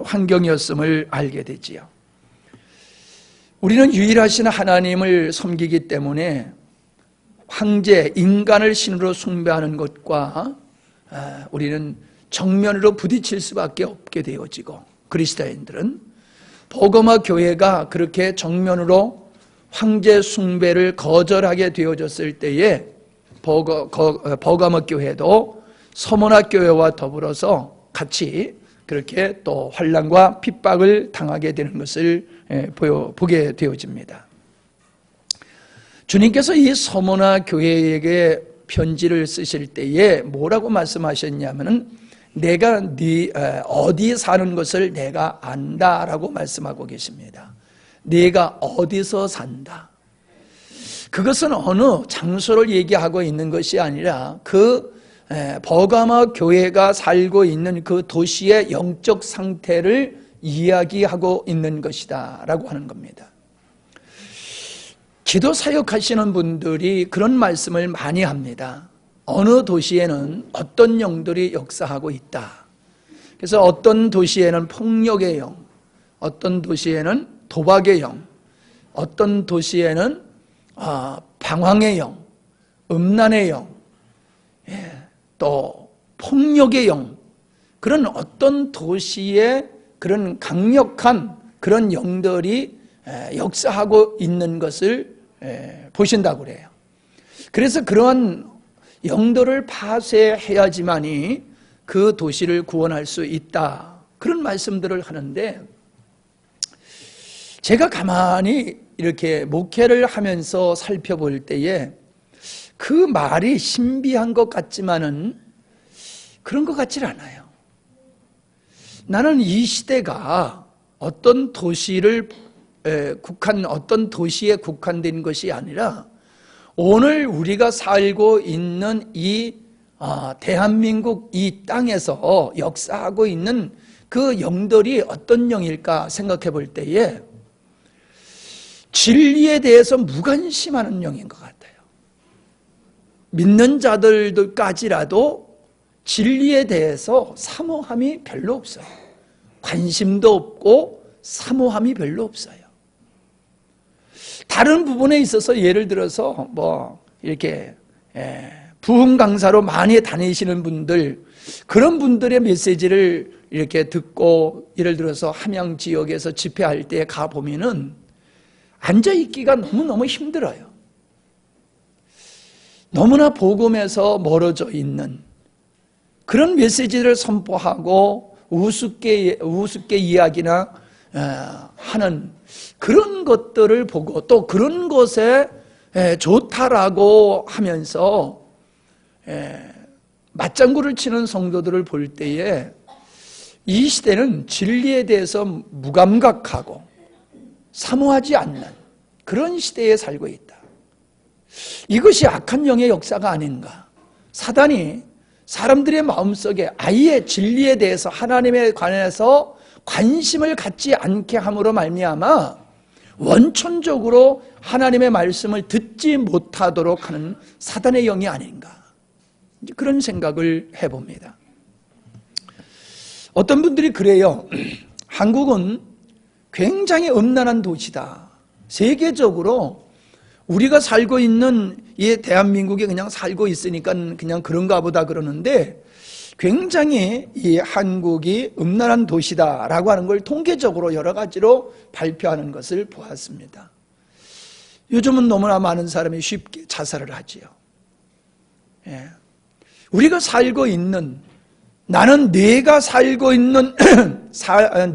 환경이었음을 알게 되지요. 우리는 유일하신 하나님을 섬기기 때문에 황제, 인간을 신으로 숭배하는 것과 우리는 정면으로 부딪힐 수밖에 없게 되어지고, 그리스도인들은 버가모 교회가 그렇게 정면으로 황제 숭배를 거절하게 되어졌을 때에 버가모 교회도 서머나 교회와 더불어서 같이 그렇게 또 환난과 핍박을 당하게 되는 것을 보게 되어집니다. 주님께서 이 서머나 교회에게 편지를 쓰실 때에 뭐라고 말씀하셨냐면은 내가 어디 사는 것을 내가 안다라고 말씀하고 계십니다. 네가 어디서 산다. 그것은 어느 장소를 얘기하고 있는 것이 아니라 그 버가모 교회가 살고 있는 그 도시의 영적 상태를 이야기하고 있는 것이다 라고 하는 겁니다. 기도 사역하시는 분들이 그런 말씀을 많이 합니다. 어느 도시에는 어떤 영들이 역사하고 있다. 그래서 어떤 도시에는 폭력의 영, 어떤 도시에는 도박의 영, 어떤 도시에는 방황의 영, 음란의 영, 또 폭력의 영, 그런 어떤 도시에 그런 강력한 그런 영들이 역사하고 있는 것을 보신다고 그래요. 그래서 그러한 영들을 파쇄해야지만이 그 도시를 구원할 수 있다, 그런 말씀들을 하는데, 제가 가만히 이렇게 목회를 하면서 살펴볼 때에 그 말이 신비한 것 같지만은 그런 것 같질 않아요. 나는 이 시대가 어떤 도시를 어떤 도시에 국한된 것이 아니라 오늘 우리가 살고 있는 이 대한민국 이 땅에서 역사하고 있는 그 영들이 어떤 영일까 생각해 볼 때에 진리에 대해서 무관심하는 영인 것 같아요. 믿는 자들까지라도 진리에 대해서 사모함이 별로 없어요. 관심도 없고 사모함이 별로 없어요. 다른 부분에 있어서 예를 들어서 이렇게 부흥 강사로 많이 다니시는 분들, 그런 분들의 메시지를 이렇게 듣고 예를 들어서 함양 지역에서 집회할 때 가보면은 앉아있기가 너무너무 힘들어요. 너무나 복음에서 멀어져 있는 그런 메시지를 선포하고 우습게 이야기나 하는 그런 것들을 보고 또 그런 것에 좋다라고 하면서 맞장구를 치는 성도들을 볼 때에 이 시대는 진리에 대해서 무감각하고 사모하지 않는 그런 시대에 살고 있다. 이것이 악한 영의 역사가 아닌가. 사단이 사람들의 마음속에 아예 진리에 대해서 하나님에 관해서 관심을 갖지 않게 함으로 말미암아 원천적으로 하나님의 말씀을 듣지 못하도록 하는 사단의 영이 아닌가, 그런 생각을 해봅니다. 어떤 분들이 그래요. 한국은 굉장히 음란한 도시다. 세계적으로 우리가 살고 있는 이 대한민국에 그냥 살고 있으니까 그냥 그런가 보다 그러는데, 굉장히 이 한국이 음란한 도시다라고 하는 걸 통계적으로 여러 가지로 발표하는 것을 보았습니다. 요즘은 너무나 많은 사람이 쉽게 자살을 하지요. 우리가 살고 있는, 나는 내가 살고 있는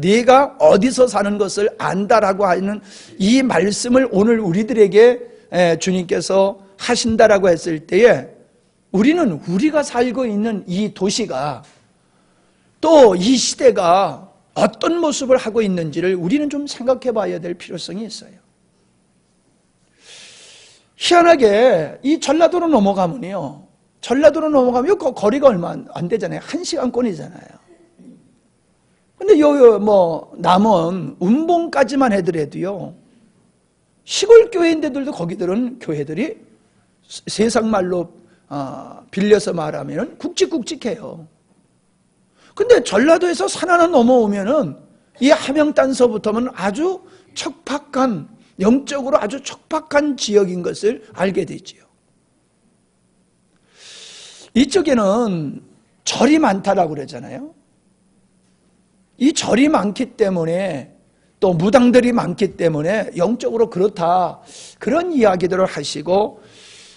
내가 어디서 사는 것을 안다라고 하는 이 말씀을 오늘 우리들에게 주님께서 하신다라고 했을 때에 우리는 우리가 살고 있는 이 도시가 또 이 시대가 어떤 모습을 하고 있는지를 우리는 좀 생각해 봐야 될 필요성이 있어요. 희한하게 이 전라도로 넘어가면요, 전라도로 넘어가면 거리가 얼마 안 되잖아요. 1시간권이잖아요. 근데 남원 운봉까지만 해더라도요, 시골 교회인데들도 거기들은 교회들이 세상 말로 빌려서 말하면 굵직굵직해요. 근데 전라도에서 산 하나 넘어오면은 이 함영단서부터는 아주 척박한, 영적으로 아주 척박한 지역인 것을 알게 되지요. 이쪽에는 절이 많다라고 그러잖아요. 이 절이 많기 때문에, 또 무당들이 많기 때문에 영적으로 그렇다, 그런 이야기들을 하시고,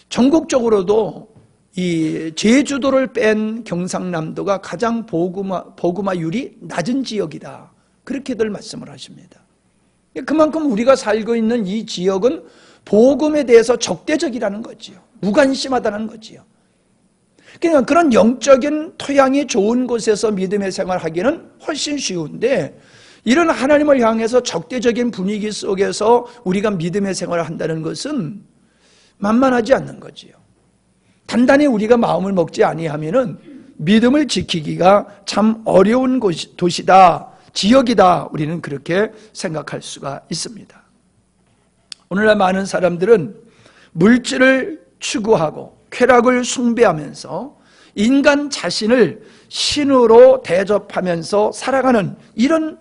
전국적으로도 이 제주도를 뺀 경상남도가 가장 복음화율이 낮은 지역이다, 그렇게들 말씀을 하십니다. 그만큼 우리가 살고 있는 이 지역은 복음에 대해서 적대적이라는 거지요. 무관심하다는 거지요. 그러니까 그런 영적인 토양이 좋은 곳에서 믿음의 생활하기는 훨씬 쉬운데, 이런 하나님을 향해서 적대적인 분위기 속에서 우리가 믿음의 생활을 한다는 것은 만만하지 않는 거지요. 단단히 우리가 마음을 먹지 아니하면은 믿음을 지키기가 참 어려운 도시다, 지역이다, 우리는 그렇게 생각할 수가 있습니다. 오늘날 많은 사람들은 물질을 추구하고 쾌락을 숭배하면서 인간 자신을 신으로 대접하면서 살아가는 이런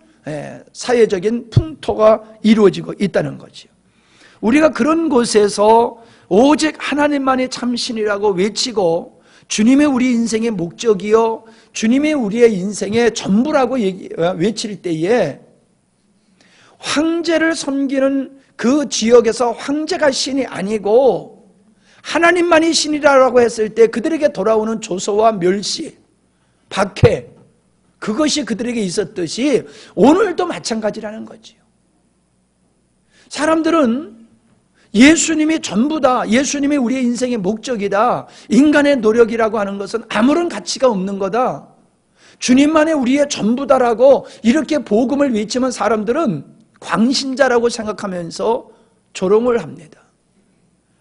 사회적인 풍토가 이루어지고 있다는 거죠. 우리가 그런 곳에서 오직 하나님만이 참 신이라고 외치고 주님의 우리 인생의 목적이요, 주님의 우리의 인생의 전부라고 외칠 때에 황제를 섬기는 그 지역에서 황제가 신이 아니고 하나님만이 신이라고 했을 때 그들에게 돌아오는 조소와 멸시, 박해, 그것이 그들에게 있었듯이 오늘도 마찬가지라는 거지요. 사람들은 예수님이 전부다, 예수님이 우리의 인생의 목적이다, 인간의 노력이라고 하는 것은 아무런 가치가 없는 거다, 주님만이 우리의 전부다라고 이렇게 복음을 외치면 사람들은 광신자라고 생각하면서 조롱을 합니다.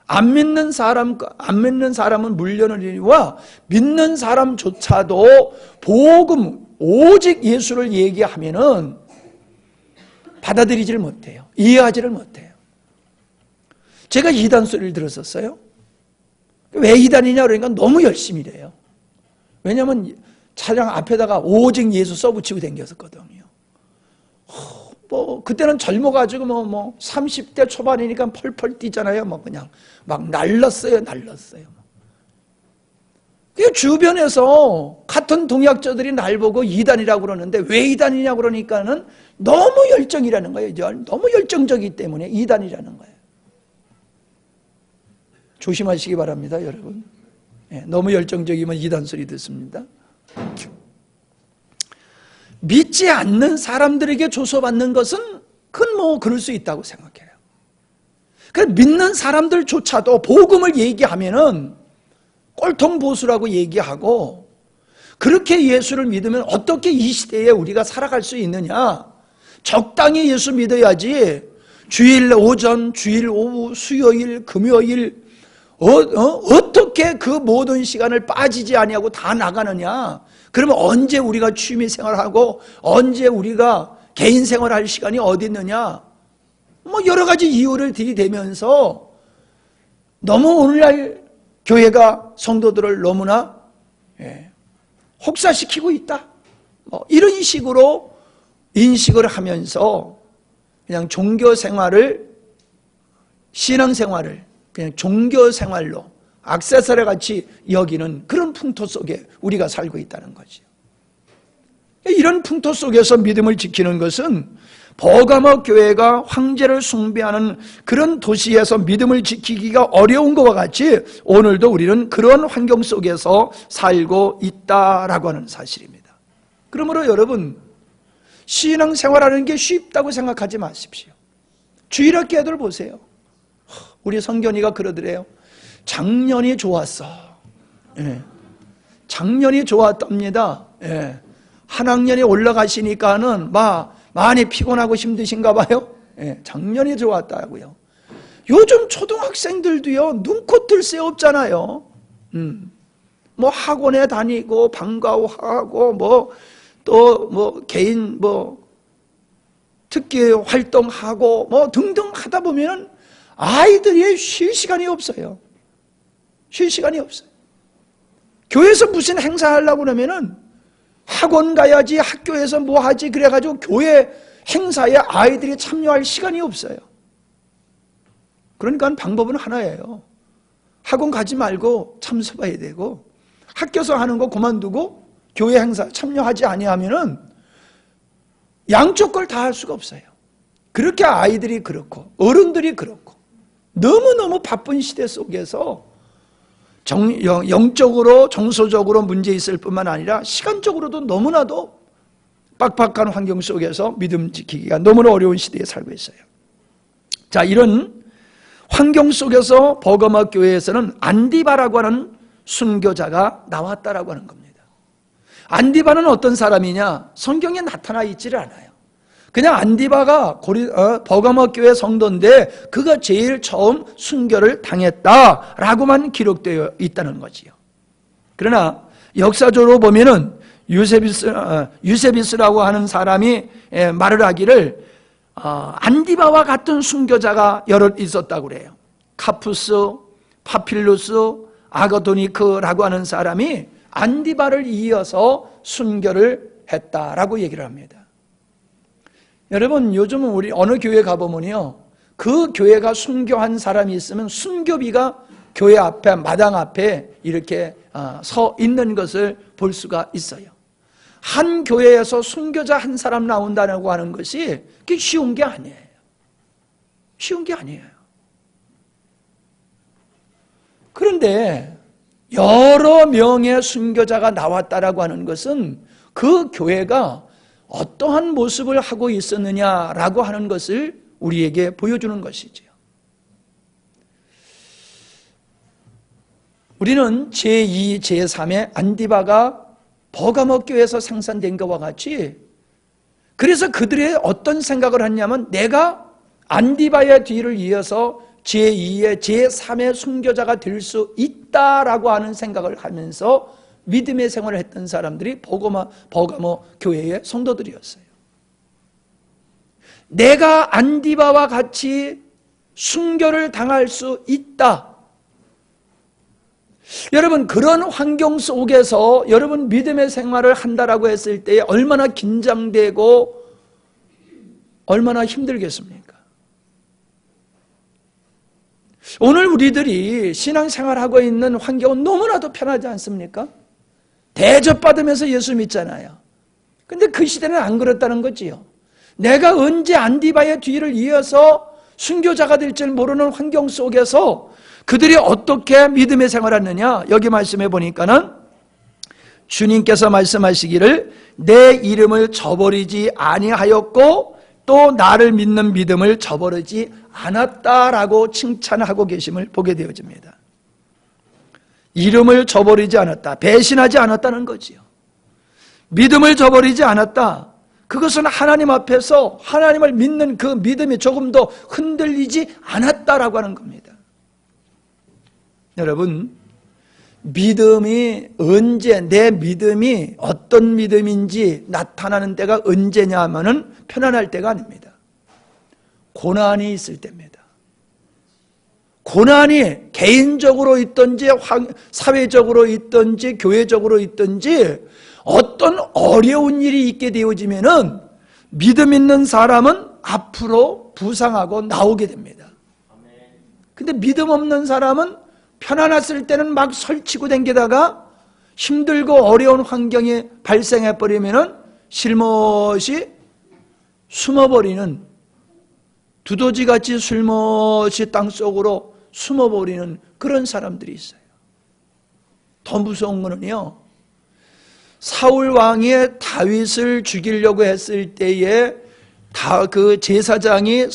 안 믿는 사람은 물려느니와 믿는 사람조차도 복음, 오직 예수를 얘기하면은 받아들이지를 못해요. 이해하지를 못해요. 제가 이단 소리를 들었었어요. 왜 이단이냐 그러니까 너무 열심히 해요. 왜냐하면 차량 앞에다가 오직 예수 써붙이고 다녔었거든요. 그때는 젊어가지고 30대 초반이니까 펄펄 뛰잖아요. 그냥 막 날랐어요. 그 주변에서 같은 동약자들이 날 보고 이단이라고 그러는데 왜 이단이냐고 그러니까는 너무 열정이라는 거예요. 너무 열정적이기 때문에 이단이라는 거예요. 조심하시기 바랍니다, 여러분. 너무 열정적이면 이단 소리 듣습니다. 믿지 않는 사람들에게 조소받는 것은 그건 그럴 수 있다고 생각해요. 그래서 믿는 사람들조차도 복음을 얘기하면은 꼴통보수라고 얘기하고, 그렇게 예수를 믿으면 어떻게 이 시대에 우리가 살아갈 수 있느냐, 적당히 예수 믿어야지 주일 오전, 주일 오후, 수요일, 금요일 어떻게 그 모든 시간을 빠지지 아니하고 다 나가느냐, 그러면 언제 우리가 취미 생활하고 언제 우리가 개인 생활할 시간이 어디 있느냐, 여러 가지 이유를 들이대면서 너무 오늘날 교회가 성도들을 너무나 혹사시키고 있다, 이런 식으로 인식을 하면서 그냥 종교생활을, 신앙생활을 그냥 종교생활로 액세서리 같이 여기는 그런 풍토 속에 우리가 살고 있다는 거죠. 이런 풍토 속에서 믿음을 지키는 것은 버가모 교회가 황제를 숭배하는 그런 도시에서 믿음을 지키기가 어려운 것과 같이 오늘도 우리는 그런 환경 속에서 살고 있다라고 하는 사실입니다. 그러므로 여러분, 신앙생활하는 게 쉽다고 생각하지 마십시오. 주일학교들 보세요. 우리 성견이가 그러더래요. 작년이 좋았어. 작년이 좋았답니다. 한 학년이 올라가시니까는 많이 피곤하고 힘드신가 봐요. 작년이 좋았다고요. 요즘 초등학생들도요, 눈코 뜰 새 없잖아요. 학원에 다니고 방과후하고 개인 특기 활동하고 등등 하다 보면 아이들이 쉴 시간이 없어요. 쉴 시간이 없어요. 교회에서 무슨 행사하려고 그러면은 학원 가야지, 학교에서 뭐 하지, 그래가지고 교회 행사에 아이들이 참여할 시간이 없어요. 그러니까 방법은 하나예요. 학원 가지 말고 참석해야 되고, 학교에서 하는 거 그만두고 교회 행사 참여하지 아니하면은 양쪽 걸 다 할 수가 없어요. 그렇게 아이들이 그렇고 어른들이 그렇고 너무너무 바쁜 시대 속에서 영적으로 정서적으로 문제 있을 뿐만 아니라 시간적으로도 너무나도 빡빡한 환경 속에서 믿음 지키기가 너무나 어려운 시대에 살고 있어요. 자, 이런 환경 속에서 버가모 교회에서는 안디바라고 하는 순교자가 나왔다라고 하는 겁니다. 안디바는 어떤 사람이냐? 성경에 나타나 있지를 않아요. 그냥 안디바가 버가모 교회 성도인데 그가 제일 처음 순교를 당했다라고만 기록되어 있다는 거지요. 그러나 역사적으로 보면은 유세비스라고 하는 사람이 말을 하기를 안디바와 같은 순교자가 여럿 있었다고 그래요. 카푸스, 파필루스, 아가도니크라고 하는 사람이 안디바를 이어서 순교를 했다라고 얘기를 합니다. 여러분, 요즘은 우리 어느 교회 가보면요, 그 교회가 순교한 사람이 있으면 순교비가 교회 앞에, 마당 앞에 이렇게 서 있는 것을 볼 수가 있어요. 한 교회에서 순교자 한 사람 나온다고 하는 것이 그게 쉬운 게 아니에요. 쉬운 게 아니에요. 그런데 여러 명의 순교자가 나왔다라고 하는 것은 그 교회가 어떠한 모습을 하고 있었느냐라고 하는 것을 우리에게 보여주는 것이지요. 우리는 제2, 제3의 안디바가 버가모 교회에서 생산된 것과 같이, 그래서 그들의 어떤 생각을 했냐면 내가 안디바의 뒤를 이어서 제2의 제3의 순교자가 될 수 있다라고 하는 생각을 하면서 믿음의 생활을 했던 사람들이 버가모 교회의 성도들이었어요. 내가 안디바와 같이 순교를 당할 수 있다. 여러분, 그런 환경 속에서 여러분 믿음의 생활을 한다라고 했을 때 얼마나 긴장되고 얼마나 힘들겠습니까? 오늘 우리들이 신앙생활하고 있는 환경은 너무나도 편하지 않습니까? 대접받으면서 예수 믿잖아요. 근데 그 시대는 안 그렇다는 거지요. 내가 언제 안디바의 뒤를 이어서 순교자가 될 줄 모르는 환경 속에서 그들이 어떻게 믿음의 생활을 했느냐? 여기 말씀해 보니까는 주님께서 말씀하시기를 내 이름을 저버리지 아니하였고 또 나를 믿는 믿음을 저버리지 않았다라고 칭찬하고 계심을 보게 되어집니다. 이름을 저버리지 않았다, 배신하지 않았다는 거지요. 믿음을 저버리지 않았다. 그것은 하나님 앞에서 하나님을 믿는 그 믿음이 조금 더 흔들리지 않았다라고 하는 겁니다. 여러분, 믿음이 언제, 내 믿음이 어떤 믿음인지 나타나는 때가 언제냐 하면은 편안할 때가 아닙니다. 고난이 있을 때입니다. 고난이 개인적으로 있든지 사회적으로 있든지 교회적으로 있든지 어떤 어려운 일이 있게 되어지면은 믿음 있는 사람은 앞으로 부상하고 나오게 됩니다. 근데 믿음 없는 사람은 편안했을 때는 막 설치고 댕기다가 힘들고 어려운 환경이 발생해 버리면은 실못이 숨어버리는, 두더지같이 실못이 땅속으로 숨어버리는 그런 사람들이 있어요. 더 무서운 거는요, 사울 왕이 다윗을 죽이려고 했을 때에 그 제사장이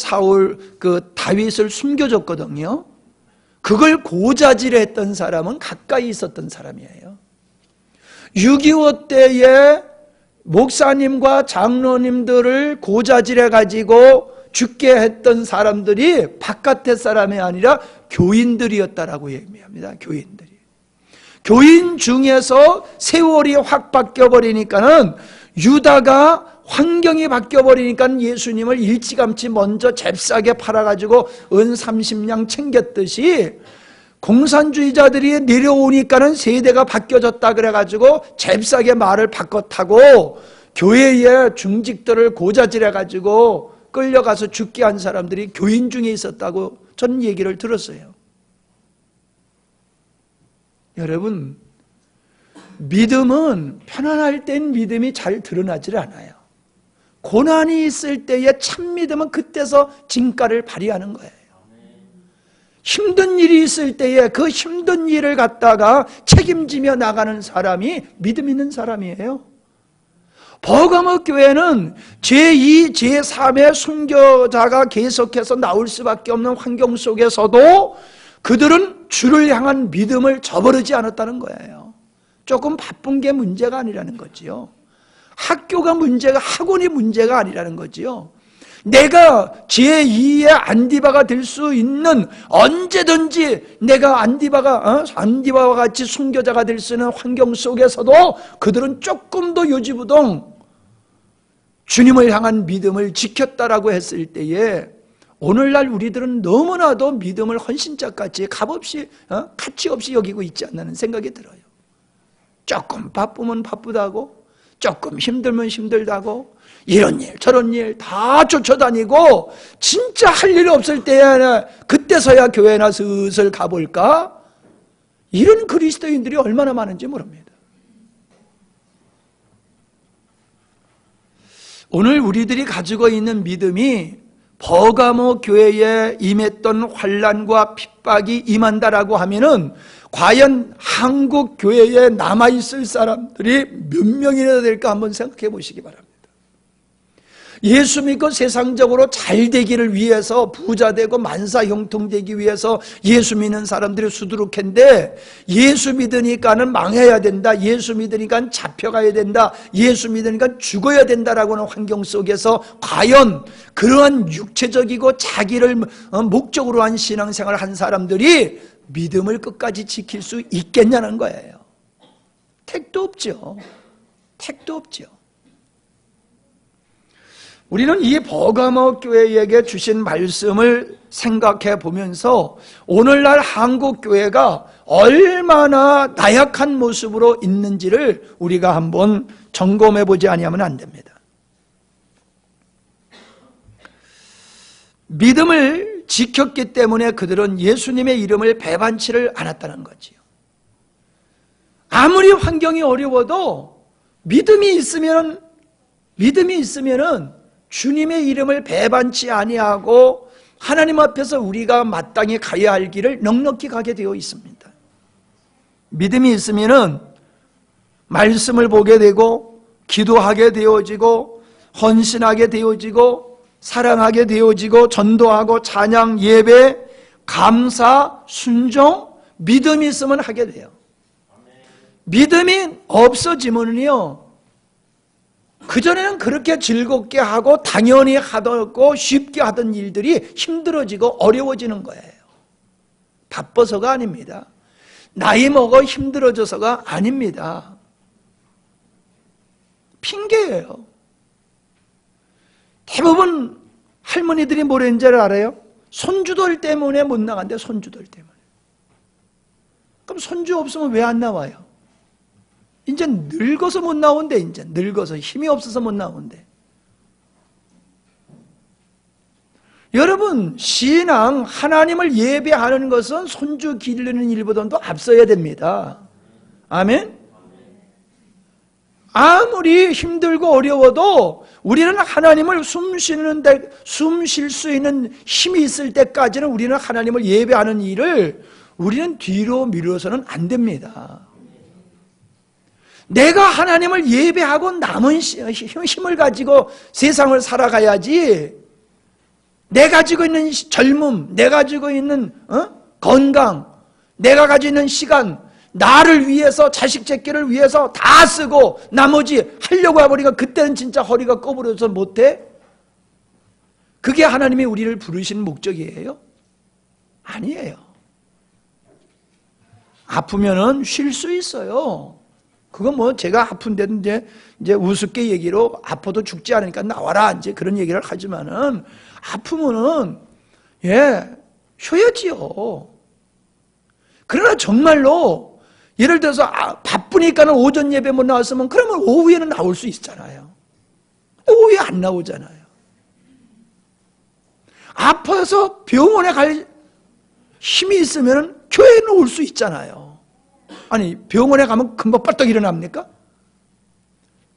다윗을 숨겨줬거든요. 그걸 고자질했던 사람은 가까이 있었던 사람이에요. 6.25 때에 목사님과 장로님들을 고자질해가지고 죽게 했던 사람들이 바깥의 사람이 아니라 교인들이었다라고 얘기합니다. 교인 중에서 세월이 확 바뀌어버리니까는 유다가 환경이 바뀌어버리니까 예수님을 일찌감치 먼저 잽싸게 팔아가지고 은 30냥 챙겼듯이 공산주의자들이 내려오니까는 세대가 바뀌어졌다 그래가지고 잽싸게 말을 바꿔 타고 교회의 중직들을 고자질해가지고 끌려가서 죽게 한 사람들이 교인 중에 있었다고 저는 얘기를 들었어요. 여러분, 믿음은 편안할 땐 믿음이 잘 드러나질 않아요. 고난이 있을 때의 참 믿음은 그때서 진가를 발휘하는 거예요. 힘든 일이 있을 때에 그 힘든 일을 갖다가 책임지며 나가는 사람이 믿음 있는 사람이에요. 버가모 교회는 제2, 제3의 순교자가 계속해서 나올 수밖에 없는 환경 속에서도 그들은 주를 향한 믿음을 저버리지 않았다는 거예요. 조금 바쁜 게 문제가 아니라는 거지요. 학교가 문제가, 학원이 문제가 아니라는 거지요. 내가 제2의 안디바가 될 수 있는, 언제든지 내가 안디바와 같이 순교자가 될 수 있는 환경 속에서도 그들은 조금 더 요지부동 주님을 향한 믿음을 지켰다라고 했을 때에 오늘날 우리들은 너무나도 믿음을 헌신짝같이 값없이, 가치 없이 여기고 있지 않나는 생각이 들어요. 조금 바쁘면 바쁘다고, 조금 힘들면 힘들다고, 이런 일 저런 일 다 쫓아다니고 진짜 할 일 없을 때야 그때서야 교회나 슬슬 가볼까? 이런 그리스도인들이 얼마나 많은지 모릅니다. 오늘 우리들이 가지고 있는 믿음이 버가모 교회에 임했던 환난과 핍박이 임한다라고 하면은 과연 한국 교회에 남아있을 사람들이 몇 명이나 될까 한번 생각해 보시기 바랍니다. 예수 믿고 세상적으로 잘 되기를 위해서, 부자 되고 만사 형통되기 위해서 예수 믿는 사람들이 수두룩한데, 예수 믿으니까는 망해야 된다, 예수 믿으니까 잡혀가야 된다, 예수 믿으니까 죽어야 된다라고 하는 환경 속에서 과연 그러한 육체적이고 자기를 목적으로 한 신앙생활을 한 사람들이 믿음을 끝까지 지킬 수 있겠냐는 거예요. 택도 없죠. 택도 없죠. 우리는 이 버가모 교회에게 주신 말씀을 생각해 보면서 오늘날 한국 교회가 얼마나 나약한 모습으로 있는지를 우리가 한번 점검해 보지 아니하면 안 됩니다. 믿음을 지켰기 때문에 그들은 예수님의 이름을 배반치를 않았다는 거지요. 아무리 환경이 어려워도 믿음이 있으면은 주님의 이름을 배반치 아니하고 하나님 앞에서 우리가 마땅히 가야 할 길을 넉넉히 가게 되어 있습니다. 믿음이 있으면은 말씀을 보게 되고 기도하게 되어지고 헌신하게 되어지고 사랑하게 되어지고 전도하고 찬양, 예배, 감사, 순종, 믿음이 있으면 하게 돼요. 믿음이 없어지면요, 그전에는 그렇게 즐겁게 하고 당연히 하고 쉽게 하던 일들이 힘들어지고 어려워지는 거예요. 바빠서가 아닙니다. 나이 먹어 힘들어져서가 아닙니다. 핑계예요. 대부분 할머니들이 뭐라는 줄 알아요? 손주들 때문에 못 나간대. 손주들 때문에. 그럼 손주 없으면 왜 안 나와요? 이제 늙어서 못 나온대. 이제 늙어서 힘이 없어서 못 나온대. 여러분, 신앙, 하나님을 예배하는 것은 손주 기르는 일보다도 앞서야 됩니다. 아멘? 아무리 힘들고 어려워도 우리는 하나님을 숨 쉴 수 있는 힘이 있을 때까지는 우리는 하나님을 예배하는 일을 우리는 뒤로 미뤄서는 안 됩니다. 내가 하나님을 예배하고 남은 힘을 가지고 세상을 살아가야지, 내가 가지고 있는 젊음, 내가 가지고 있는 건강, 내가 가지고 있는 시간, 나를 위해서, 자식 제끼를 위해서 다 쓰고 나머지 하려고 해버리니까 그때는 진짜 허리가 꺼부러져서 못해? 그게 하나님이 우리를 부르신 목적이에요? 아니에요. 아프면은 쉴 수 있어요. 그건 뭐 제가 아픈데도 이제 우습게 얘기로 아파도 죽지 않으니까 나와라 이제 그런 얘기를 하지만은 아프면은 쉬어야지요. 그러나 정말로 예를 들어서 바쁘니까는 오전 예배 못 나왔으면 그러면 오후에는 나올 수 있잖아요. 오후에 안 나오잖아요. 아파서 병원에 갈 힘이 있으면 교회에는 올 수 있잖아요. 아니, 병원에 가면 금방 뻘떡 일어납니까?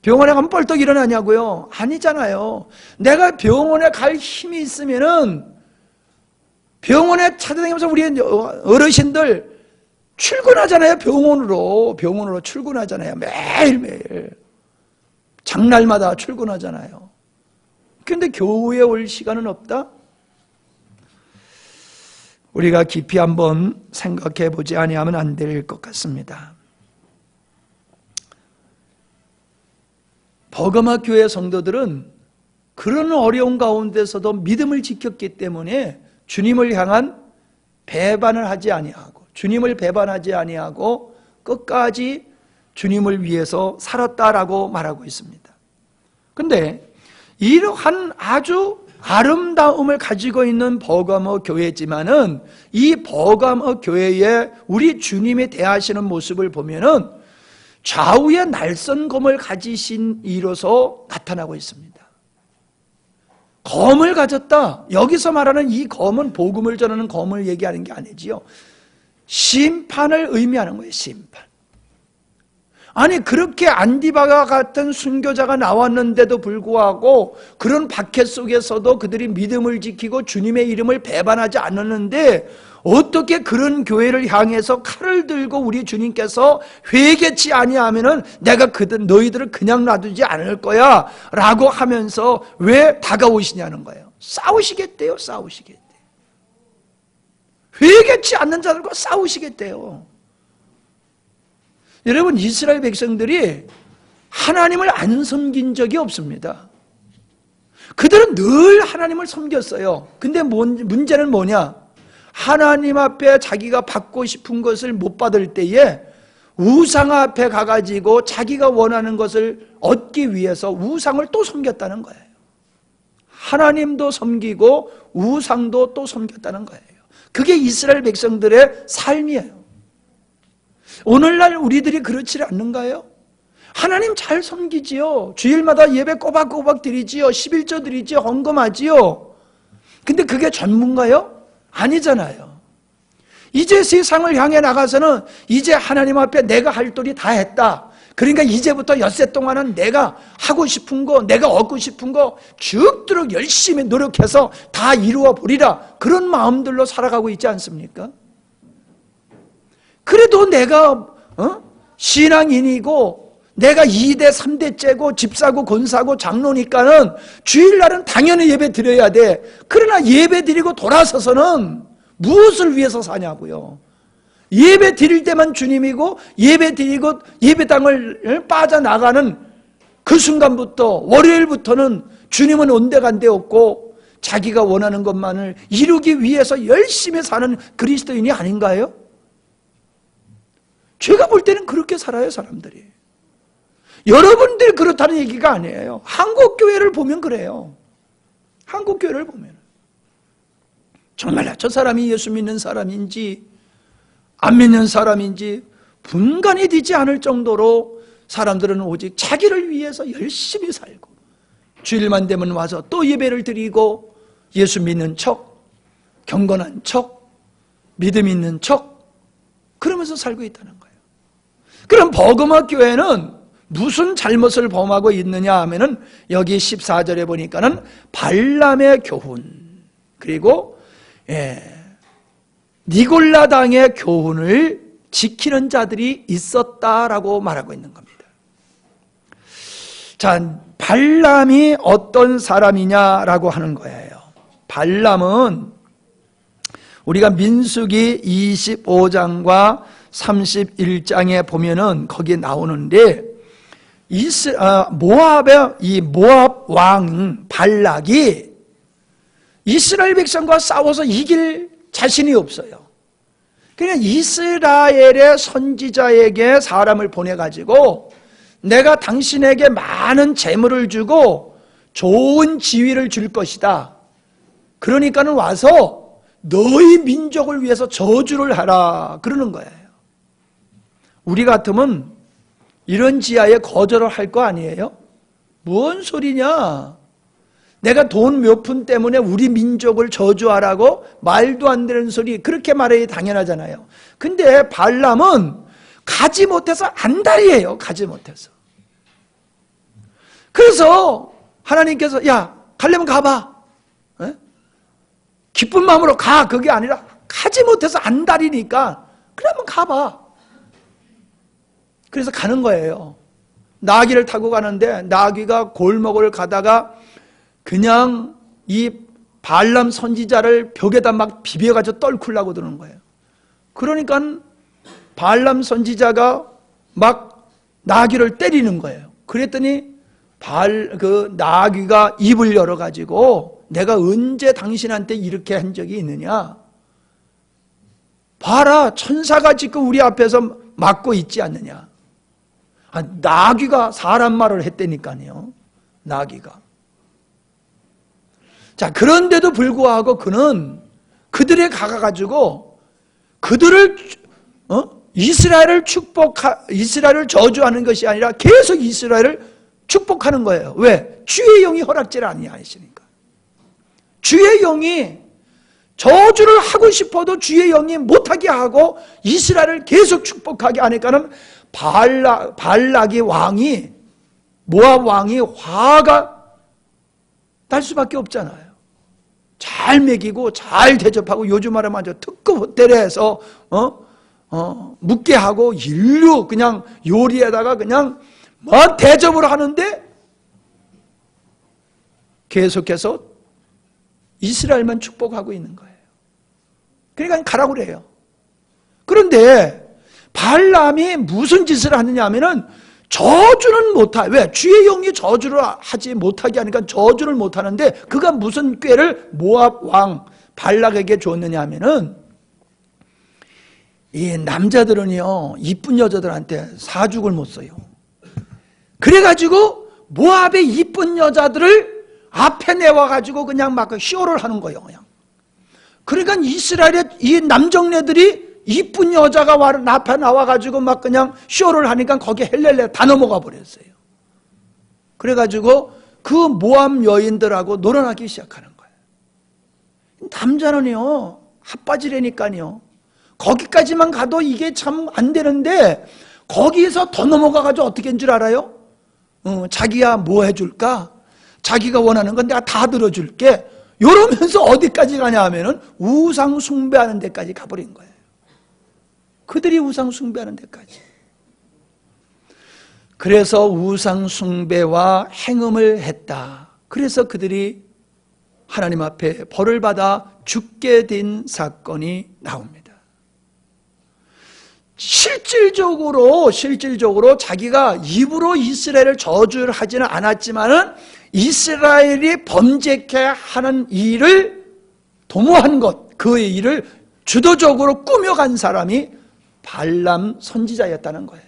병원에 가면 뻘떡 일어나냐고요? 아니잖아요. 내가 병원에 갈 힘이 있으면은 병원에 찾아다니면서 우리 어르신들 출근하잖아요. 병원으로 출근하잖아요. 매일매일. 장날마다 출근하잖아요. 근데 교회에 올 시간은 없다? 우리가 깊이 한번 생각해 보지 아니하면 안 될 것 같습니다. 버가마 교회 성도들은 그런 어려운 가운데서도 믿음을 지켰기 때문에 주님을 향한 배반을 하지 아니하고, 주님을 배반하지 아니하고 끝까지 주님을 위해서 살았다라고 말하고 있습니다. 그런데 이러한 아주 아름다움을 가지고 있는 버가모 교회지만은 이 버가모 교회에 우리 주님이 대하시는 모습을 보면은 좌우에 날선검을 가지신 이로서 나타나고 있습니다. 검을 가졌다. 여기서 말하는 이 검은 복음을 전하는 검을 얘기하는 게 아니지요. 심판을 의미하는 거예요. 심판. 아니, 그렇게 안디바가 같은 순교자가 나왔는데도 불구하고 그런 박해 속에서도 그들이 믿음을 지키고 주님의 이름을 배반하지 않았는데 어떻게 그런 교회를 향해서 칼을 들고 우리 주님께서 회개치 아니하면은 내가 너희들을 그냥 놔두지 않을 거야 라고 하면서 왜 다가오시냐는 거예요. 싸우시겠대요. 싸우시겠대요. 회개치 않는 자들과 싸우시겠대요. 여러분, 이스라엘 백성들이 하나님을 안 섬긴 적이 없습니다. 그들은 늘 하나님을 섬겼어요. 근데 문제는 뭐냐? 하나님 앞에 자기가 받고 싶은 것을 못 받을 때에 우상 앞에 가가지고 자기가 원하는 것을 얻기 위해서 우상을 또 섬겼다는 거예요. 하나님도 섬기고 우상도 또 섬겼다는 거예요. 그게 이스라엘 백성들의 삶이에요. 오늘날 우리들이 그렇지 않는가요? 하나님 잘 섬기지요. 주일마다 예배 꼬박꼬박 드리지요. 11조 드리지요. 헌금하지요. 근데 그게 전문가요? 아니잖아요. 이제 세상을 향해 나가서는 이제 하나님 앞에 내가 할 도리 다 했다. 그러니까 이제부터 엿새 동안은 내가 하고 싶은 거, 내가 얻고 싶은 거 죽도록 열심히 노력해서 다 이루어 보리라. 그런 마음들로 살아가고 있지 않습니까? 그래도 내가 신앙인이고 내가 2대 3대째고 집사고 권사고 장로니까는 주일날은 당연히 예배 드려야 돼. 그러나 예배 드리고 돌아서서는 무엇을 위해서 사냐고요. 예배 드릴 때만 주님이고 예배 드리고 예배당을 빠져나가는 그 순간부터, 월요일부터는 주님은 온데간데 없고 자기가 원하는 것만을 이루기 위해서 열심히 사는 그리스도인이 아닌가요? 제가 볼 때는 그렇게 살아요, 사람들이. 여러분들 그렇다는 얘기가 아니에요. 한국교회를 보면 그래요. 한국교회를 보면 정말 저 사람이 예수 믿는 사람인지 안 믿는 사람인지 분간이 되지 않을 정도로 사람들은 오직 자기를 위해서 열심히 살고 주일만 되면 와서 또 예배를 드리고 예수 믿는 척, 경건한 척, 믿음 있는 척 그러면서 살고 있다는 거예요. 그럼 버가모 교회는 무슨 잘못을 범하고 있느냐 하면은 여기 14절에 보니까는 발람의 교훈 그리고 니골라당의 교훈을 지키는 자들이 있었다라고 말하고 있는 겁니다. 자, 발람이 어떤 사람이냐라고 하는 거예요. 발람은 우리가 민수기 25장과 31장에 보면은 거기에 나오는데 모압의 이 모압 왕 발락이 이스라엘 백성과 싸워서 이길 자신이 없어요. 그냥 이스라엘의 선지자에게 사람을 보내가지고 내가 당신에게 많은 재물을 주고 좋은 지위를 줄 것이다. 그러니까는 와서 너희 민족을 위해서 저주를 하라 그러는 거예요. 우리 같으면 이런 지하에 거절을 할 거 아니에요? 뭔 소리냐? 내가 돈 몇 푼 때문에 우리 민족을 저주하라고? 말도 안 되는 소리, 그렇게 말해야 당연하잖아요. 근데 발람은 가지 못해서 안달이에요. 가지 못해서. 그래서 하나님께서 야, 가려면 가봐. 에? 기쁜 마음으로 가. 그게 아니라 가지 못해서 안달이니까 그러면 가봐. 그래서 가는 거예요. 나귀를 타고 가는데 나귀가 골목을 가다가 그냥 이 발람 선지자를 벽에다 막 비벼가지고 떨굴라고 드는 거예요. 그러니까 발람 선지자가 막 나귀를 때리는 거예요. 그랬더니 그 나귀가 입을 열어가지고 내가 언제 당신한테 이렇게 한 적이 있느냐? 봐라, 천사가 지금 우리 앞에서 막고 있지 않느냐? 나귀가 사람 말을 했다니까요. 나귀가. 자, 그런데도 불구하고 그는 그들에 가가지고 그들을 이스라엘을 이스라엘을 저주하는 것이 아니라 계속 이스라엘을 축복하는 거예요. 왜? 주의 영이 허락지를 아니하시니까. 주의 영이 저주를 하고 싶어도 주의 영이 못하게 하고 이스라엘을 계속 축복하게 하니까는 발락의 왕이, 모압 왕이 화가 날 수밖에 없잖아요. 잘 먹이고 잘 대접하고, 요즘 말하면 아주 특급 호텔에서 묵게 하고 인류 그냥 요리에다가 그냥 막 대접을 하는데 계속해서 이스라엘만 축복하고 있는 거예요. 그러니까 가라고 그래요. 그런데 발람이 무슨 짓을 하느냐 하면은 저주는 못하. 왜? 주의 영이 저주를 하지 못하게 하니까 저주를 못하는데, 그가 무슨 꾀를 모압 왕 발락에게 줬느냐 하면은, 이 남자들은요 이쁜 여자들한테 사죽을 못 써요. 그래가지고 모압의 이쁜 여자들을 앞에 내와가지고 그냥 막 쇼를 하는 거예요. 그냥. 그러니까 이스라엘의 이 남정네들이 이쁜 여자가 앞에 나와가지고 막 그냥 쇼를 하니까 거기에 헬렐레 다 넘어가 버렸어요. 그래가지고 그 모압 여인들하고 놀아나기 시작하는 거예요. 남자는요 핫바지라니까요. 거기까지만 가도 이게 참 안 되는데 거기서 더 넘어가가지고 어떻게 한 줄 알아요? 자기야 뭐 해줄까? 자기가 원하는 건 내가 다 들어줄게. 이러면서 어디까지 가냐 하면은 우상 숭배하는 데까지 가버린 거예요. 그들이 우상 숭배하는 데까지. 그래서 우상 숭배와 행음을 했다. 그래서 그들이 하나님 앞에 벌을 받아 죽게 된 사건이 나옵니다. 실질적으로 자기가 입으로 이스라엘을 저주를 하지는 않았지만은 이스라엘이 범죄케 하는 일을 도모한 것, 그의 일을 주도적으로 꾸며간 사람이 발람 선지자였다는 거예요.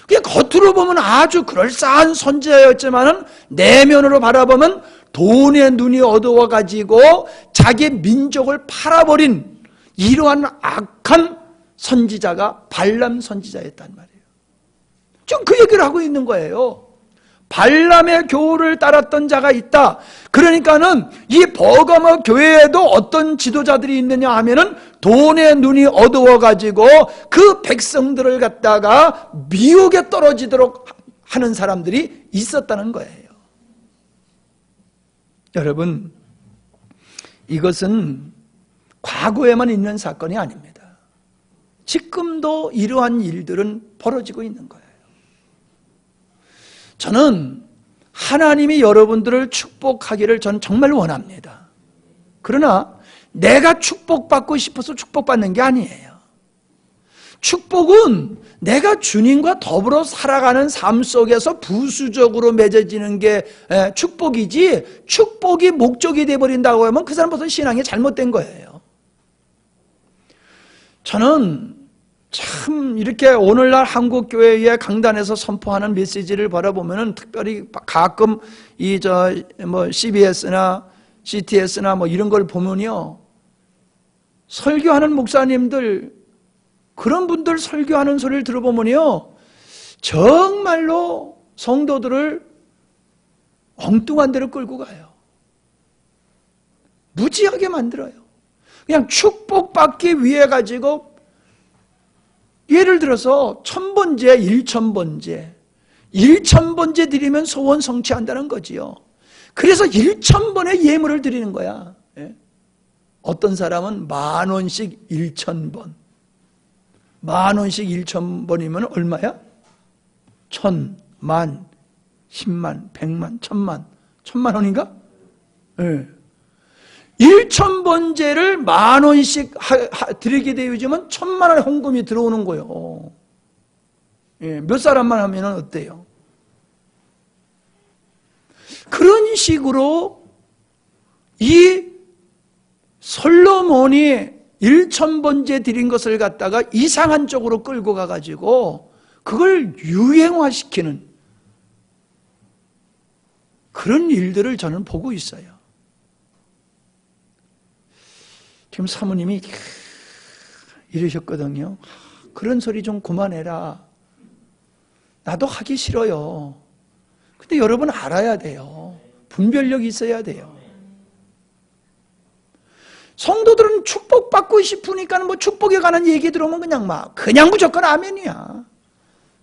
그냥 겉으로 보면 아주 그럴싸한 선지자였지만은 내면으로 바라보면 돈의 눈이 어두워가지고 자기 민족을 팔아버린 이러한 악한 선지자가 발람 선지자였단 말이에요. 지금 그 얘기를 하고 있는 거예요. 발람의 교훈을 따랐던 자가 있다. 그러니까는 이 버가모 교회에도 어떤 지도자들이 있느냐 하면은 돈의 눈이 어두워가지고 그 백성들을 갖다가 미혹에 떨어지도록 하는 사람들이 있었다는 거예요. 여러분, 이것은 과거에만 있는 사건이 아닙니다. 지금도 이러한 일들은 벌어지고 있는 거예요. 저는 하나님이 여러분들을 축복하기를 전 정말 원합니다. 그러나 내가 축복받고 싶어서 축복받는 게 아니에요. 축복은 내가 주님과 더불어 살아가는 삶 속에서 부수적으로 맺어지는 게 축복이지, 축복이 목적이 되어버린다고 하면 그 사람 벌써 신앙이 잘못된 거예요. 저는 참 이렇게 오늘날 한국교회의 강단에서 선포하는 메시지를 바라보면은, 특별히 가끔 CBS나 CTS나 뭐 이런 걸 보면요, 설교하는 목사님들, 그런 분들 설교하는 소리를 들어보면요, 정말로 성도들을 엉뚱한 데로 끌고 가요. 무지하게 만들어요. 그냥 축복받기 위해 가지고, 예를 들어서 1000번째, 1000번째 드리면 소원 성취한다는 거지요. 그래서 1000번의 예물을 드리는 거야. 어떤 사람은 10,000원씩 1000번. 10,000원씩 1000번이면 얼마야? 1000, 10,000, 10만, 100만, 1000만. 1000만 원인가? 네. 1000번째를 10,000원씩 드리게 되어지면 1000만 원의 헌금이 들어오는 거예요. 예, 몇 사람만 하면 어때요? 그런 식으로 이 솔로몬이 1000번째 드린 것을 갖다가 이상한 쪽으로 끌고 가가지고 그걸 유행화시키는 그런 일들을 저는 보고 있어요. 지금 사모님이 이러셨거든요. 그런 소리 좀 그만해라. 나도 하기 싫어요. 근데 여러분 알아야 돼요. 분별력이 있어야 돼요. 성도들은 축복받고 싶으니까 뭐 축복에 관한 얘기 들어오면 그냥 무조건 아멘이야.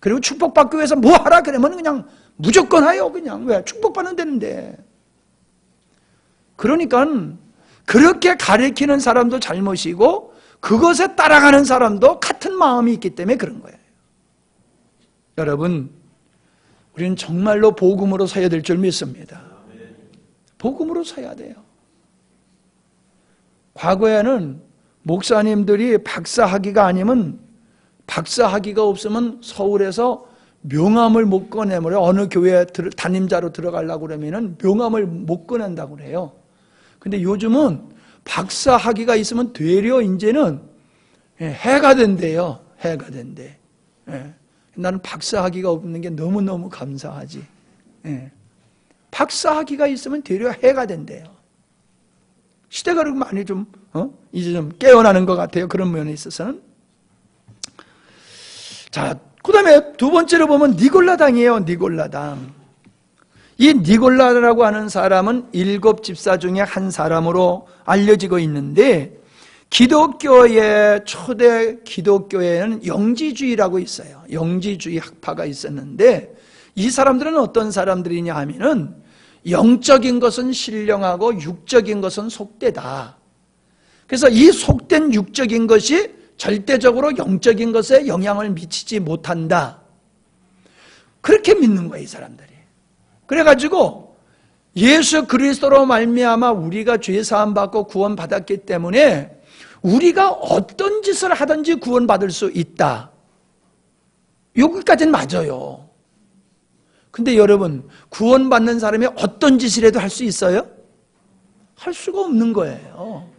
그리고 축복받기 위해서 뭐 하라 그러면 그냥 무조건 하요. 그냥 왜? 축복받는 데는데. 그러니까 그렇게 가르치는 사람도 잘못이고 그것에 따라가는 사람도 같은 마음이 있기 때문에 그런 거예요. 여러분, 우리는 정말로 복음으로 서야 될 줄 믿습니다. 복음으로 서야 돼요. 과거에는 목사님들이 박사학위가 아니면, 박사학위가 없으면 서울에서 명함을 못 꺼내버려. 어느 교회 담임자로 들어가려고 그러면 명함을 못 꺼낸다고 그래요. 근데 요즘은 박사학위가 있으면 되려 이제는 해가 된대요. 해가 된대. 나는 박사학위가 없는 게 너무너무 감사하지. 박사학위가 있으면 되려 해가 된대요. 시대가 그렇게 많이 이제 좀 깨어나는 것 같아요. 그런 면에 있어서는. 자, 그 다음에 두 번째로 보면 니골라당이에요. 니골라당. 이 니골라라고 하는 사람은 7 집사 중에 한 사람으로 알려지고 있는데, 기독교의 초대 기독교에는 영지주의라고 있어요. 영지주의 학파가 있었는데, 이 사람들은 어떤 사람들이냐 하면은 영적인 것은 신령하고 육적인 것은 속되다. 그래서 이 속된 육적인 것이 절대적으로 영적인 것에 영향을 미치지 못한다. 그렇게 믿는 거예요, 이 사람들이. 그래가지고 예수 그리스도로 말미암아 우리가 죄 사함 받고 구원 받았기 때문에 우리가 어떤 짓을 하든지 구원 받을 수 있다. 여기까지는 맞아요. 근데 여러분, 구원받는 사람이 어떤 짓을 해도 할 수 있어요? 할 수가 없는 거예요.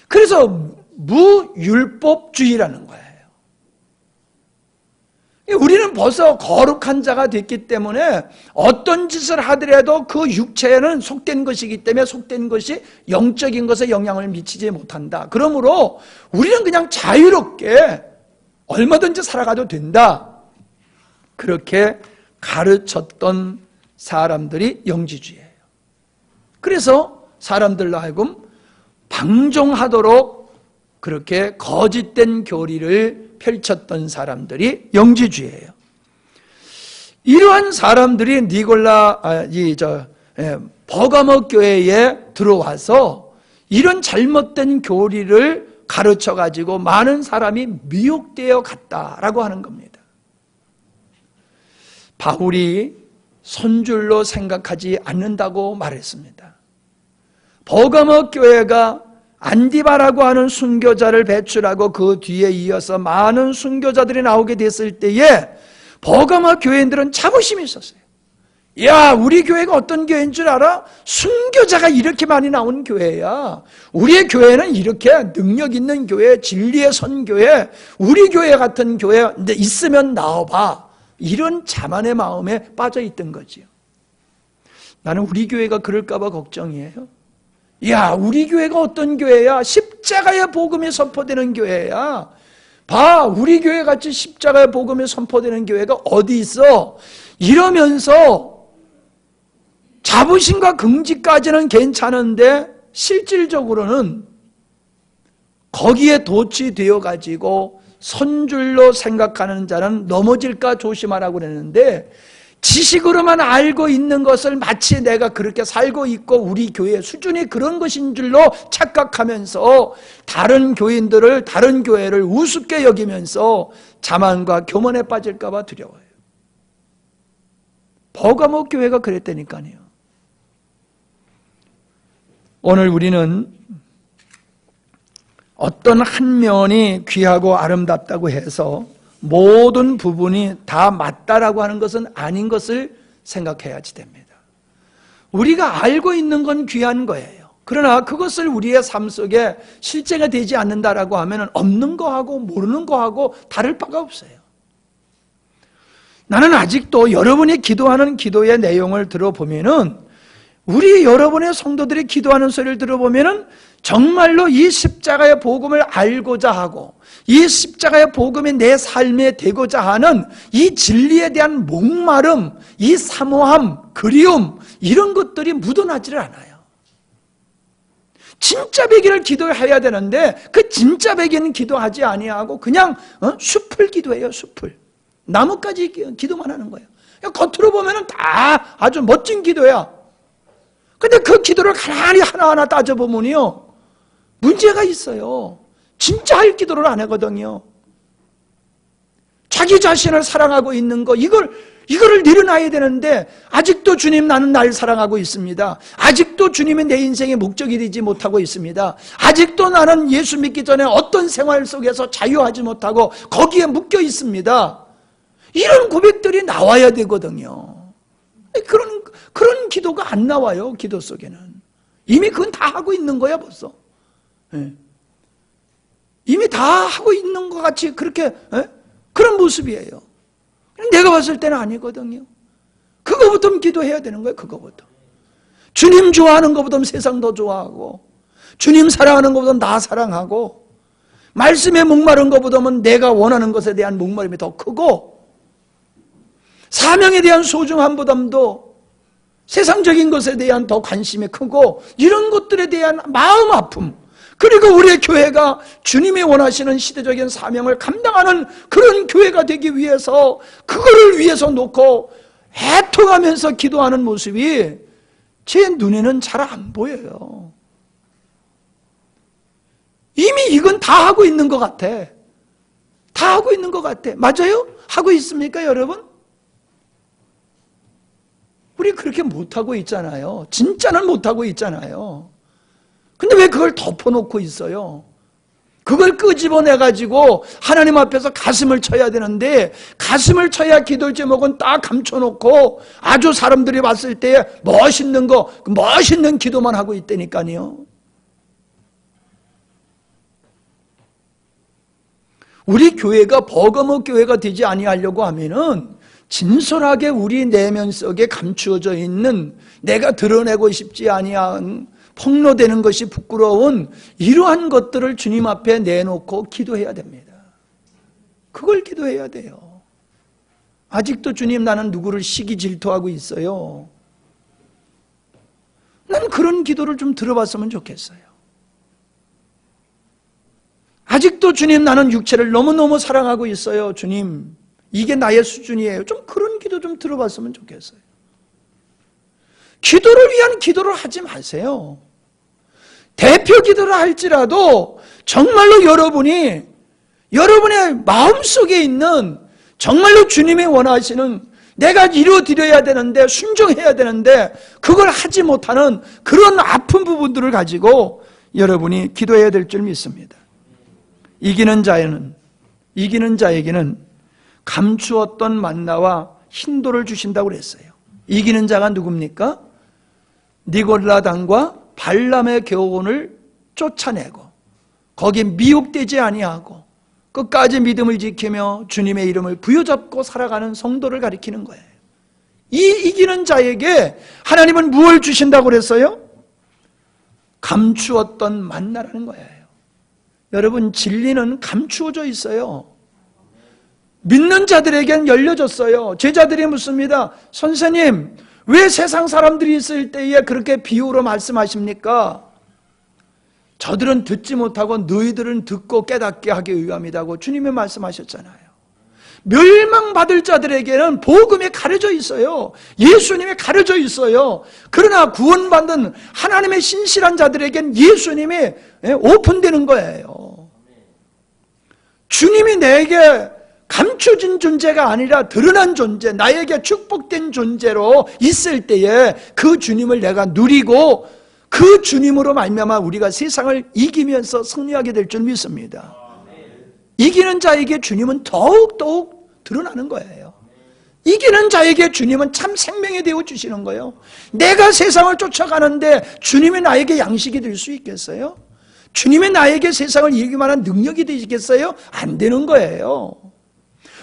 그래서 무율법주의라는 거예요. 우리는 벌써 거룩한 자가 됐기 때문에 어떤 짓을 하더라도 그 육체에는 속된 것이기 때문에 속된 것이 영적인 것에 영향을 미치지 못한다. 그러므로 우리는 그냥 자유롭게 얼마든지 살아가도 된다. 그렇게 가르쳤던 사람들이 영지주의예요. 그래서 사람들로 하여금 방종하도록 그렇게 거짓된 교리를 펼쳤던 사람들이 영지주의예요. 이러한 사람들이 버가모 교회에 들어와서 이런 잘못된 교리를 가르쳐가지고 많은 사람이 미혹되어 갔다라고 하는 겁니다. 바울이 손줄로 생각하지 않는다고 말했습니다. 버가모 교회가 안디바라고 하는 순교자를 배출하고 그 뒤에 이어서 많은 순교자들이 나오게 됐을 때에 버가모 교회인들은 자부심이 있었어요. 야, 우리 교회가 어떤 교회인 줄 알아? 순교자가 이렇게 많이 나온 교회야. 우리의 교회는 이렇게 능력 있는 교회, 진리의 선교회, 우리 교회 같은 교회 있으면 나와봐. 이런 자만의 마음에 빠져 있던 거지요. 나는 우리 교회가 그럴까 봐 걱정이에요. 야, 우리 교회가 어떤 교회야? 십자가의 복음이 선포되는 교회야. 봐, 우리 교회 같이 십자가의 복음이 선포되는 교회가 어디 있어? 이러면서 자부심과 긍지까지는 괜찮은데 실질적으로는 거기에 도취되어 가지고 선줄로 생각하는 자는 넘어질까 조심하라고 그랬는데, 지식으로만 알고 있는 것을 마치 내가 그렇게 살고 있고 우리 교회 수준이 그런 것인 줄로 착각하면서 다른 교인들을, 다른 교회를 우습게 여기면서 자만과 교만에 빠질까 봐 두려워요. 버가모 교회가 그랬다니까요. 오늘 우리는 어떤 한 면이 귀하고 아름답다고 해서 모든 부분이 다 맞다라고 하는 것은 아닌 것을 생각해야지 됩니다. 우리가 알고 있는 건 귀한 거예요. 그러나 그것을 우리의 삶 속에 실제가 되지 않는다라고 하면 없는 거하고 모르는 거하고 다를 바가 없어요. 나는 아직도 여러분이 기도하는 기도의 내용을 들어보면은, 우리 여러분의 성도들이 기도하는 소리를 들어보면은 정말로 이 십자가의 복음을 알고자 하고 이 십자가의 복음이 내 삶에 되고자 하는 이 진리에 대한 목마름, 이 사모함, 그리움, 이런 것들이 묻어나지를 않아요. 진짜 백인을 기도해야 되는데 그 진짜 백인은 기도하지 아니하고 그냥 숲을 기도해요. 숲을. 나뭇가지 기도만 하는 거예요. 겉으로 보면은 다 아주 멋진 기도야. 근데 그 기도를 가만히 하나하나 따져보면요, 문제가 있어요. 진짜 할 기도를 안 하거든요. 자기 자신을 사랑하고 있는 거, 이거를 내려놔야 되는데, 아직도 주님, 나는 날 사랑하고 있습니다. 아직도 주님이 내 인생의 목적이 되지 못하고 있습니다. 아직도 나는 예수 믿기 전에 어떤 생활 속에서 자유하지 못하고 거기에 묶여 있습니다. 이런 고백들이 나와야 되거든요. 그런 기도가 안 나와요. 기도 속에는 이미 그건 다 하고 있는 거야 벌써. 이미 다 하고 있는 것 같이 그렇게 그런 모습이에요. 내가 봤을 때는 아니거든요. 그거부터 기도해야 되는 거예요. 그거부터. 주님 좋아하는 것보다 세상 더 좋아하고, 주님 사랑하는 것보다 나 사랑하고, 말씀에 목마른 것보다는 내가 원하는 것에 대한 목마름이 더 크고, 사명에 대한 소중함보다도 세상적인 것에 대한 더 관심이 크고, 이런 것들에 대한 마음 아픔, 그리고 우리의 교회가 주님이 원하시는 시대적인 사명을 감당하는 그런 교회가 되기 위해서 그거를 위해서 놓고 애통하면서 기도하는 모습이 제 눈에는 잘 안 보여요. 이미 이건 다 하고 있는 것 같아. 다 하고 있는 것 같아. 맞아요? 하고 있습니까, 여러분? 우리 그렇게 못하고 있잖아요. 진짜는 못하고 있잖아요. 근데 왜 그걸 덮어놓고 있어요? 그걸 끄집어내가지고 하나님 앞에서 가슴을 쳐야 되는데, 가슴을 쳐야 기도 제목은 딱 감춰놓고 아주 사람들이 봤을 때 멋있는 거, 멋있는 기도만 하고 있다니까요. 우리 교회가 버거모 교회가 되지 아니하려고 하면은 진솔하게 우리 내면 속에 감추어져 있는, 내가 드러내고 싶지 아니한, 폭로되는 것이 부끄러운 이러한 것들을 주님 앞에 내놓고 기도해야 됩니다. 그걸 기도해야 돼요. 아직도 주님, 나는 누구를 시기 질투하고 있어요. 난 그런 기도를 좀 들어봤으면 좋겠어요. 아직도 주님, 나는 육체를 너무너무 사랑하고 있어요. 주님, 이게 나의 수준이에요. 좀 그런 기도 좀 들어봤으면 좋겠어요. 기도를 위한 기도를 하지 마세요. 대표 기도를 할지라도 정말로 여러분의 마음속에 있는, 정말로 주님이 원하시는, 내가 이루어드려야 되는데, 순종해야 되는데 그걸 하지 못하는 그런 아픈 부분들을 가지고 여러분이 기도해야 될 줄 믿습니다. 이기는 자에게는 감추었던 만나와 흰돌을 주신다고 그랬어요. 이기는 자가 누굽니까? 니골라당과 발람의 교훈을 쫓아내고 거기에 미혹되지 아니하고 끝까지 믿음을 지키며 주님의 이름을 부여잡고 살아가는 성도를 가리키는 거예요. 이 이기는 자에게 하나님은 무엇을 주신다고 그랬어요? 감추었던 만나라는 거예요. 여러분, 진리는 감추어져 있어요. 믿는 자들에겐 열려졌어요. 제자들이 묻습니다. 선생님, 왜 세상 사람들이 있을 때에 그렇게 비유로 말씀하십니까? 저들은 듣지 못하고 너희들은 듣고 깨닫게 하기 위함이라고 주님이 말씀하셨잖아요. 멸망받을 자들에게는 복음이 가려져 있어요. 예수님이 가려져 있어요. 그러나 구원받는 하나님의 신실한 자들에겐 예수님이 오픈되는 거예요. 주님이 내게 감춰진 존재가 아니라 드러난 존재, 나에게 축복된 존재로 있을 때에 그 주님을 내가 누리고 그 주님으로 말미암아 우리가 세상을 이기면서 승리하게 될 줄 믿습니다. 이기는 자에게 주님은 더욱더욱 드러나는 거예요. 이기는 자에게 주님은 참 생명이 되어 주시는 거예요. 내가 세상을 쫓아가는데 주님이 나에게 양식이 될 수 있겠어요? 주님이 나에게 세상을 이기기 만한 능력이 되시겠어요? 안 되는 거예요.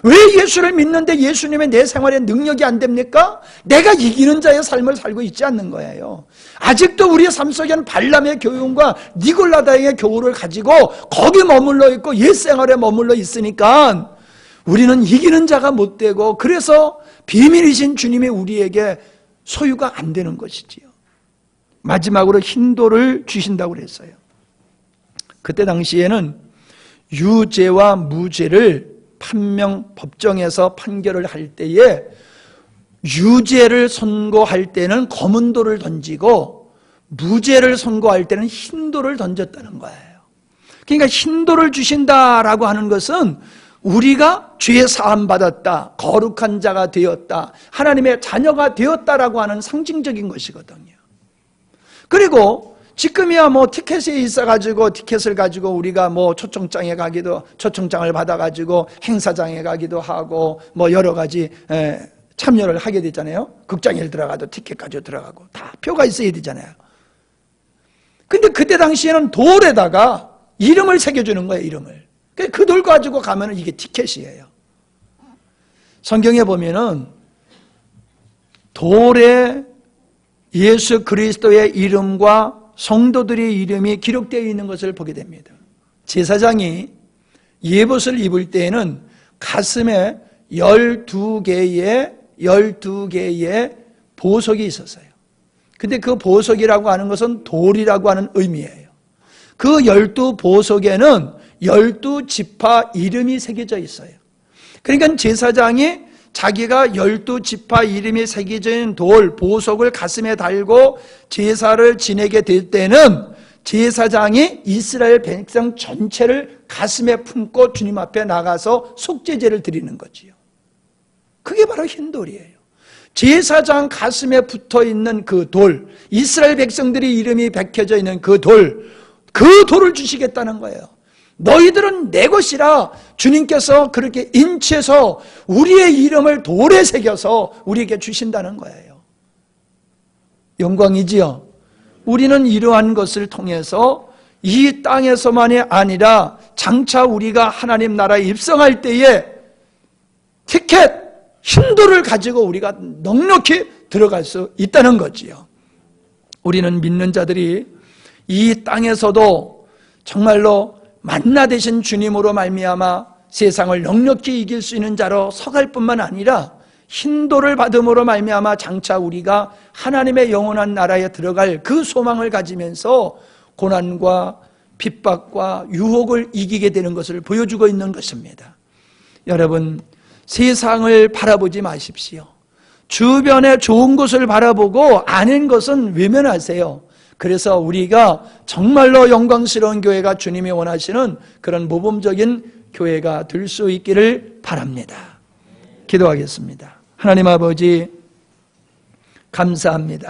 왜 예수를 믿는데 예수님의 내 생활에 능력이 안 됩니까? 내가 이기는 자의 삶을 살고 있지 않는 거예요. 아직도 우리의 삶 속에는 발람의 교훈과 니골라다의 교훈을 가지고 거기 머물러 있고 옛 생활에 머물러 있으니까 우리는 이기는 자가 못 되고, 그래서 비밀이신 주님이 우리에게 소유가 안 되는 것이지요. 마지막으로 힌도를 주신다고 그랬어요. 그때 당시에는 유죄와 무죄를 법정에서 판결을 할 때에 유죄를 선고할 때는 검은 돌을 던지고 무죄를 선고할 때는 흰 돌을 던졌다는 거예요. 그러니까 흰 돌을 주신다라고 하는 것은 우리가 죄 사함 받았다, 거룩한 자가 되었다, 하나님의 자녀가 되었다라고 하는 상징적인 것이거든요. 그리고 지금이야 티켓이 있어가지고 티켓을 가지고 우리가 초청장에 가기도, 초청장을 받아가지고 행사장에 가기도 하고 여러 가지 참여를 하게 되잖아요. 극장에 들어가도 티켓 가지고 들어가고 다 표가 있어야 되잖아요. 근데 그때 당시에는 돌에다가 이름을 새겨주는 거예요. 이름을. 그 돌 가지고 가면은 이게 티켓이에요. 성경에 보면은 돌에 예수 그리스도의 이름과 성도들의 이름이 기록되어 있는 것을 보게 됩니다. 제사장이 예봇을 입을 때에는 가슴에 12개의 보석이 있었어요. 근데 그 보석이라고 하는 것은 돌이라고 하는 의미예요. 그 12보석에는 12지파 이름이 새겨져 있어요. 그러니까 제사장이 자기가 12지파 이름이 새겨져 있는 돌, 보석을 가슴에 달고 제사를 지내게 될 때는 제사장이 이스라엘 백성 전체를 가슴에 품고 주님 앞에 나가서 속죄제를 드리는 거지요. 그게 바로 흰돌이에요. 제사장 가슴에 붙어있는 그 돌, 이스라엘 백성들의 이름이 박혀져 있는 그 돌을 주시겠다는 거예요. 너희들은 내 것이라 주님께서 그렇게 인치해서 우리의 이름을 돌에 새겨서 우리에게 주신다는 거예요. 영광이지요. 우리는 이러한 것을 통해서 이 땅에서만이 아니라 장차 우리가 하나님 나라에 입성할 때에 티켓, 힘도를 가지고 우리가 넉넉히 들어갈 수 있다는 거지요. 우리는 믿는 자들이 이 땅에서도 정말로 만나 되신 주님으로 말미암아 세상을 넉넉히 이길 수 있는 자로 서갈 뿐만 아니라 흰돌을 받음으로 말미암아 장차 우리가 하나님의 영원한 나라에 들어갈 그 소망을 가지면서 고난과 핍박과 유혹을 이기게 되는 것을 보여주고 있는 것입니다. 여러분, 세상을 바라보지 마십시오. 주변에 좋은 것을 바라보고 아닌 것은 외면하세요. 그래서 우리가 정말로 영광스러운 교회가 주님이 원하시는 그런 모범적인 교회가 될 수 있기를 바랍니다. 기도하겠습니다. 하나님 아버지, 감사합니다.